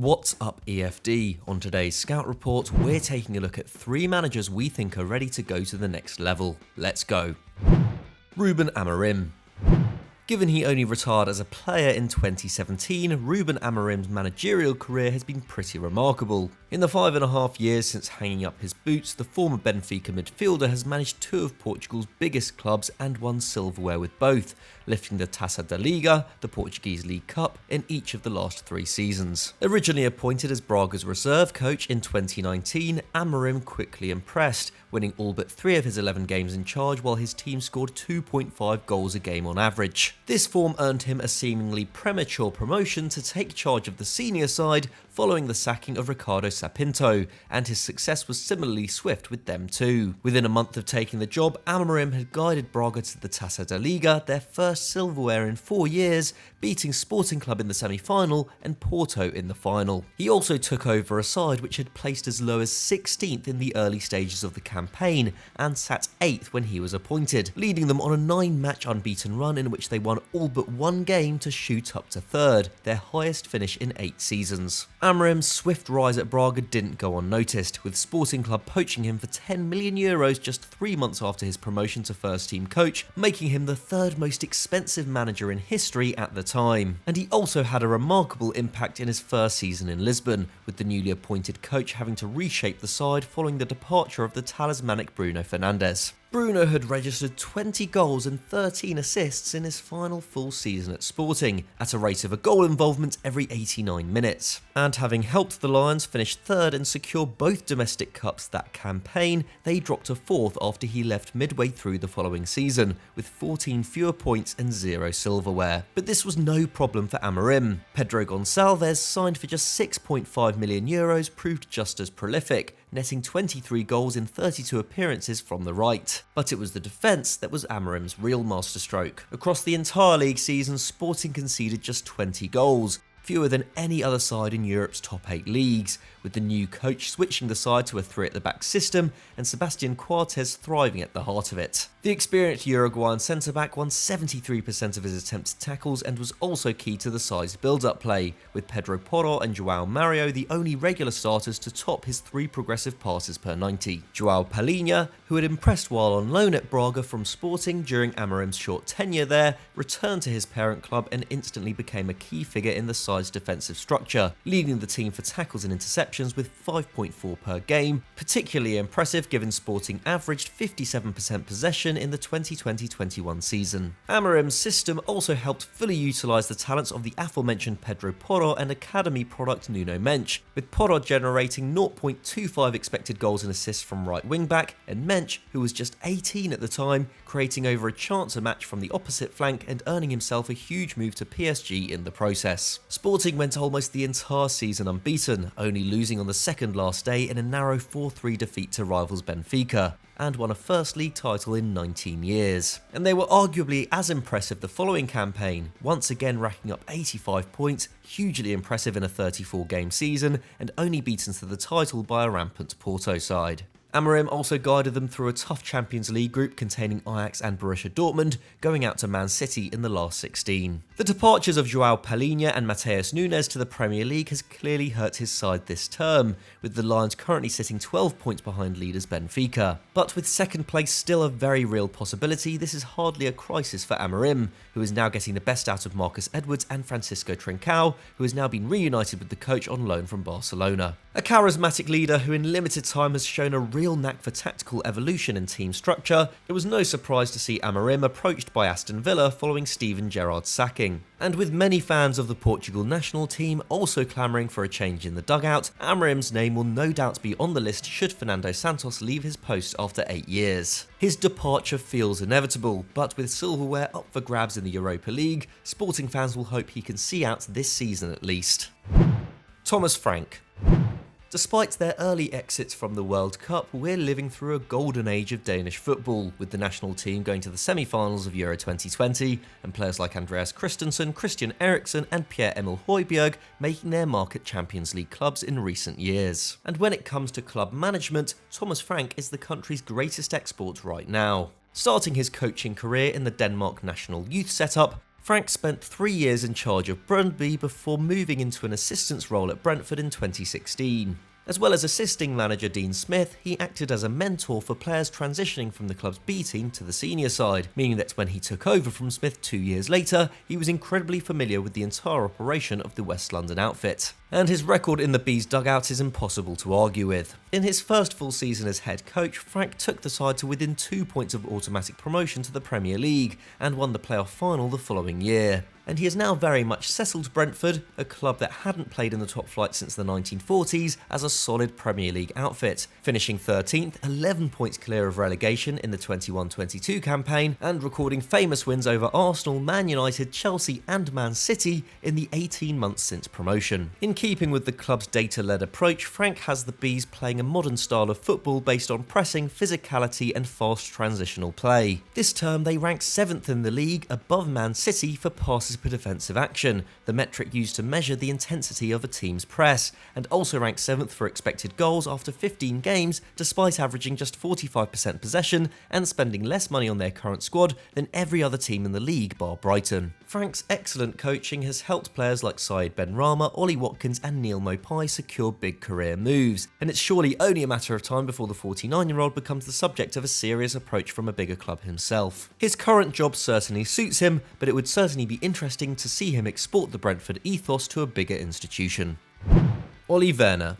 What's up, EFD? On today's Scout Report, we're taking a look at 3 managers we think are ready to go to the next level. Let's go. Ruben Amorim. Given he only retired as a player in 2017, Ruben Amorim's managerial career has been pretty remarkable. In the 5.5 years since hanging up his boots, the former Benfica midfielder has managed 2 of Portugal's biggest clubs and won silverware with both, lifting the Taça da Liga, the Portuguese League Cup, in each of the last 3 seasons. Originally appointed as Braga's reserve coach in 2019, Amorim quickly impressed, winning all but 3 of his 11 games in charge while his team scored 2.5 goals a game on average. This form earned him a seemingly premature promotion to take charge of the senior side following the sacking of Ricardo Sapinto, and his success was similarly swift with them too. Within a month of taking the job, Amorim had guided Braga to the Taça da Liga, their first silverware in 4 years, beating Sporting Club in the semi-final and Porto in the final. He also took over a side which had placed as low as 16th in the early stages of the campaign and sat 8th when he was appointed, leading them on a 9-match unbeaten run in which they won all but 1 game to shoot up to 3rd, their highest finish in 8 seasons. Amorim's swift rise at Braga didn't go unnoticed, with Sporting Club poaching him for €10 million just 3 months after his promotion to first-team coach, making him the 3rd most expensive manager in history at the time. And he also had a remarkable impact in his first season in Lisbon, with the newly appointed coach having to reshape the side following the departure of the talismanic Bruno Fernandes. Bruno had registered 20 goals and 13 assists in his final full season at Sporting, at a rate of a goal involvement every 89 minutes. And having helped the Lions finish 3rd and secure both domestic cups that campaign, they dropped to 4th after he left midway through the following season, with 14 fewer points and 0 silverware. But this was no problem for Amorim. Pedro Gonçalves, signed for just €6.5 million, proved just as prolific, netting 23 goals in 32 appearances from the right. But it was the defence that was Amorim's real masterstroke. Across the entire league season, Sporting conceded just 20 goals, fewer than any other side in Europe's top 8 leagues, with the new coach switching the side to a 3-at-the-back system and Sebastian Coates thriving at the heart of it. The experienced Uruguayan centre-back won 73% of his attempted tackles and was also key to the side's build-up play, with Pedro Porro and João Mario the only regular starters to top his 3 progressive passes per 90. João Palhinha, who had impressed while on loan at Braga from Sporting during Amorim's short tenure there, returned to his parent club and instantly became a key figure in the side's defensive structure, leading the team for tackles and interceptions with 5.4 per game, particularly impressive given Sporting averaged 57% possession in the 2020-21 season. Amorim's system also helped fully utilise the talents of the aforementioned Pedro Porro and academy product Nuno Mensch, with Porro generating 0.25 expected goals and assists from right wing-back, and Mensch, who was just 18 at the time, creating over a chance a match from the opposite flank and earning himself a huge move to PSG in the process. Sporting went almost the entire season unbeaten, only losing on the second last day in a narrow 4-3 defeat to rivals Benfica, and won a first league title in 19 years. And they were arguably as impressive the following campaign, once again racking up 85 points, hugely impressive in a 34-game season, and only beaten to the title by a rampant Porto side. Amorim also guided them through a tough Champions League group containing Ajax and Borussia Dortmund, going out to Man City in the last 16. The departures of João Palhinha and Matheus Nunes to the Premier League has clearly hurt his side this term, with the Lions currently sitting 12 points behind leaders Benfica. But with second place still a very real possibility, this is hardly a crisis for Amorim, who is now getting the best out of Marcus Edwards and Francisco Trincão, who has now been reunited with the coach on loan from Barcelona. A charismatic leader who in limited time has shown a real knack for tactical evolution and team structure, it was no surprise to see Amorim approached by Aston Villa following Steven Gerrard's sacking. And with many fans of the Portugal national team also clamouring for a change in the dugout, Amorim's name will no doubt be on the list should Fernando Santos leave his post after 8 years. His departure feels inevitable, but with silverware up for grabs in the Europa League, Sporting fans will hope he can see out this season at least. Thomas Frank. Despite their early exits from the World Cup, we're living through a golden age of Danish football, with the national team going to the semi-finals of Euro 2020, and players like Andreas Christensen, Christian Eriksen and Pierre-Emil Højbjerg making their mark at Champions League clubs in recent years. And when it comes to club management, Thomas Frank is the country's greatest export right now. Starting his coaching career in the Denmark national youth setup, Frank spent 3 years in charge of Brøndby before moving into an assistant's role at Brentford in 2016. As well as assisting manager Dean Smith, he acted as a mentor for players transitioning from the club's B team to the senior side, meaning that when he took over from Smith 2 years later, he was incredibly familiar with the entire operation of the West London outfit. And his record in the Bees dugout is impossible to argue with. In his first full season as head coach, Frank took the side to within 2 points of automatic promotion to the Premier League and won the playoff final the following year. And he has now very much settled Brentford, a club that hadn't played in the top flight since the 1940s, as a solid Premier League outfit, finishing 13th, 11 points clear of relegation in the 21-22 campaign, and recording famous wins over Arsenal, Man United, Chelsea and Man City in the 18 months since promotion. In keeping with the club's data-led approach, Frank has the Bees playing a modern style of football based on pressing, physicality and fast transitional play. This term they rank 7th in the league, above Man City for passes per defensive action, the metric used to measure the intensity of a team's press, and also ranked 7th for expected goals after 15 games, despite averaging just 45% possession and spending less money on their current squad than every other team in the league bar Brighton. Frank's excellent coaching has helped players like Said Benrahma, Ollie Watkins and Neil Maupay secure big career moves, and it's surely only a matter of time before the 49-year-old becomes the subject of a serious approach from a bigger club himself. His current job certainly suits him, but it would certainly be interesting to see him export the Brentford ethos to a bigger institution. Ole Werner.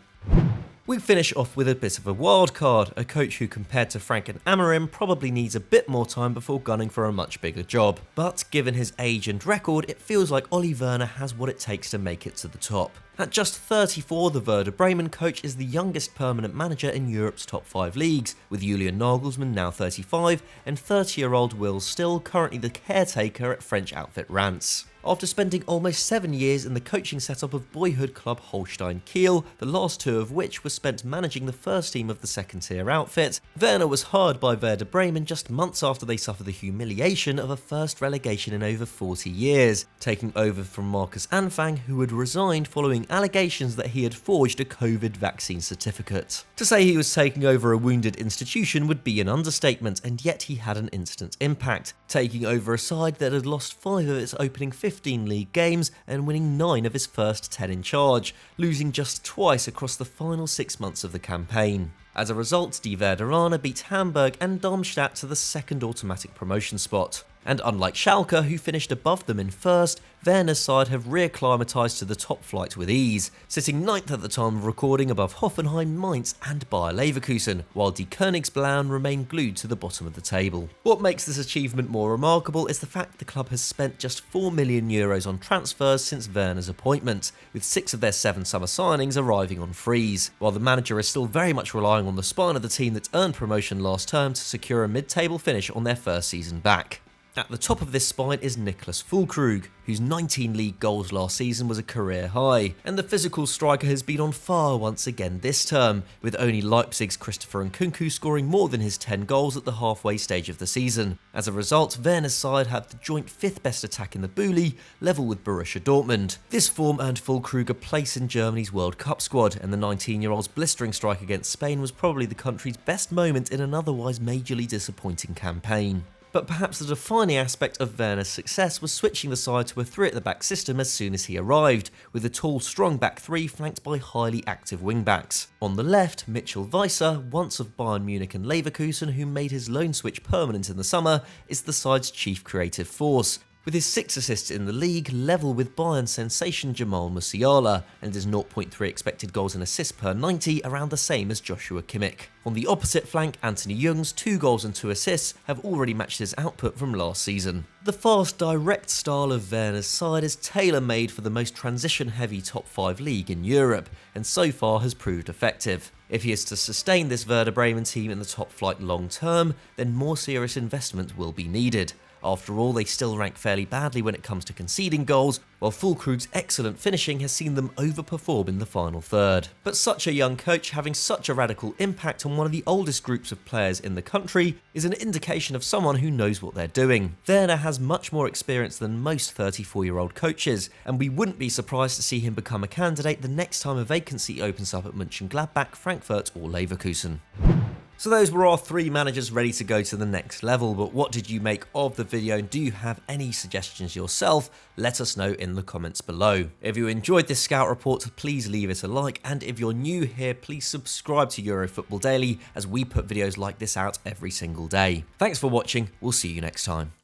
We finish off with a bit of a wild card, a coach who compared to Frank and Amorim probably needs a bit more time before gunning for a much bigger job. But given his age and record, it feels like Ole Werner has what it takes to make it to the top. At just 34, the Werder Bremen coach is the youngest permanent manager in Europe's top 5 leagues, with Julian Nagelsmann now 35 and 30-year-old Will Still currently the caretaker at French outfit Reims. After spending almost 7 years in the coaching setup of boyhood club Holstein Kiel, the last 2 of which were spent managing the first team of the second-tier outfit, Werner was hired by Werder Bremen just months after they suffered the humiliation of a first relegation in over 40 years, taking over from Marcus Anfang, who had resigned following allegations that he had forged a COVID vaccine certificate. To say he was taking over a wounded institution would be an understatement, and yet he had an instant impact, taking over a side that had lost 5 of its opening 15 league games and winning 9 of his first 10 in charge, losing just twice across the final 6 months of the campaign. As a result, Die Werderaner beat Hamburg and Darmstadt to the second automatic promotion spot. And unlike Schalke, who finished above them in first, Werner's side have reacclimatised to the top flight with ease, sitting 9th at the time of recording above Hoffenheim, Mainz and Bayer Leverkusen, while Die Königsblauen remain glued to the bottom of the table. What makes this achievement more remarkable is the fact the club has spent just €4 million on transfers since Werner's appointment, with 6 of their 7 summer signings arriving on frees, while the manager is still very much relying on the spine of the team that earned promotion last term to secure a mid-table finish on their first season back. At the top of this spine is Niklas Füllkrug, whose 19 league goals last season was a career high, and the physical striker has been on fire once again this term, with only Leipzig's Christopher Nkunku scoring more than his 10 goals at the halfway stage of the season. As a result, Werner's side have the joint 5th best attack in the Bulli, level with Borussia Dortmund. This form earned Füllkrug a place in Germany's World Cup squad, and the 19-year-old's blistering strike against Spain was probably the country's best moment in an otherwise majorly disappointing campaign. But perhaps the defining aspect of Werner's success was switching the side to a 3-at-the-back system as soon as he arrived, with a tall, strong back 3 flanked by highly active wing-backs. On the left, Mitchell Weiser, once of Bayern Munich and Leverkusen, who made his loan switch permanent in the summer, is the side's chief creative force, with his 6 assists in the league level with Bayern sensation Jamal Musiala, and his 0.3 expected goals and assists per 90 around the same as Joshua Kimmich. On the opposite flank, Anthony Jung's 2 goals and 2 assists have already matched his output from last season. The fast, direct style of Werner's side is tailor-made for the most transition-heavy top 5 league in Europe, and so far has proved effective. If he is to sustain this Werder Bremen team in the top flight long term, then more serious investment will be needed. After all, they still rank fairly badly when it comes to conceding goals, while Füllkrug's excellent finishing has seen them overperform in the final third. But such a young coach having such a radical impact on one of the oldest groups of players in the country is an indication of someone who knows what they're doing. Werner has much more experience than most 34-year-old coaches, and we wouldn't be surprised to see him become a candidate the next time a vacancy opens up at Mönchengladbach, Frankfurt or Leverkusen. So those were our 3 managers ready to go to the next level, but what did you make of the video and do you have any suggestions yourself? Let us know in the comments below. If you enjoyed this scout report, please leave it a like, and if you're new here, please subscribe to Eurofootball Daily as we put videos like this out every single day. Thanks for watching, we'll see you next time.